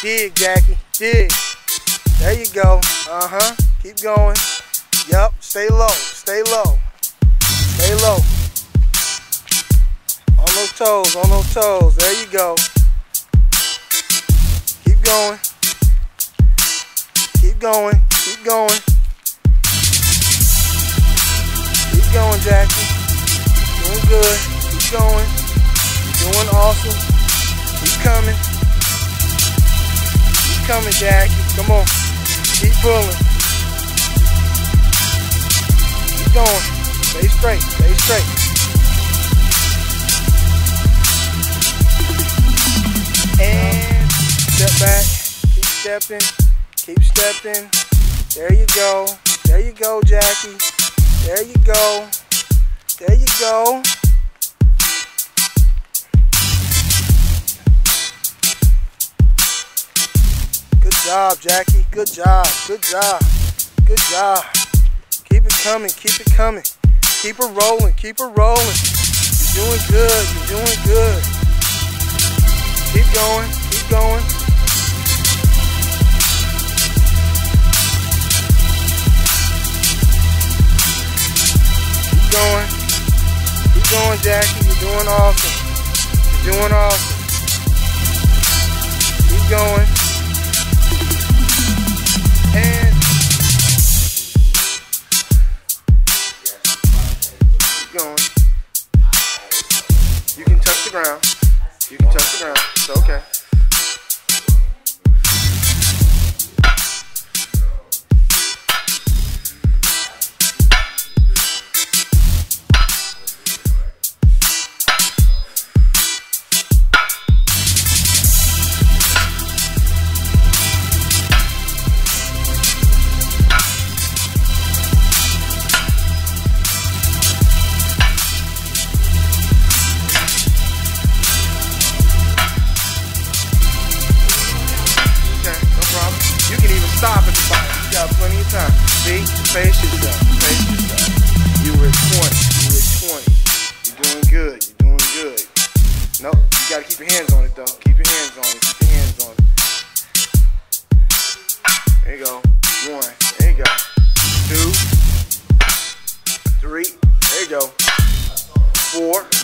Dig, Jackie, dig. There you go. Keep going. Yup, stay low, stay low. Stay low. On those toes, on those toes. There you go. Keep going. Keep going, keep going. Keep going, Jackie. Doing good. Keep going. You're doing awesome. Keep coming. Keep coming, Jackie. Come on. Keep pulling. Keep going. Stay straight. Stay straight. And step back. Keep stepping. Keep stepping. There you go. There you go, Jackie. There you go. There you go. Good job, Jackie. Good job. Good job. Good job. Keep it coming. Keep it coming. Keep it rolling. Keep it rolling. You're doing good. You're doing good. Keep going. Keep going. Keep going. Keep going, Jackie. You're doing awesome. You're doing awesome. Keep going. And keep going. You can touch the ground. You can touch the ground. It's okay. Stop at the bottom. You got plenty of time. See? Pace yourself. Pace yourself. You were at 20. You were at 20. You're doing good. You're doing good. Nope. You gotta keep your hands on it though. Keep your hands on it. Keep your hands on it. There you go. 1. There you go. 2. 3. There you go. 4.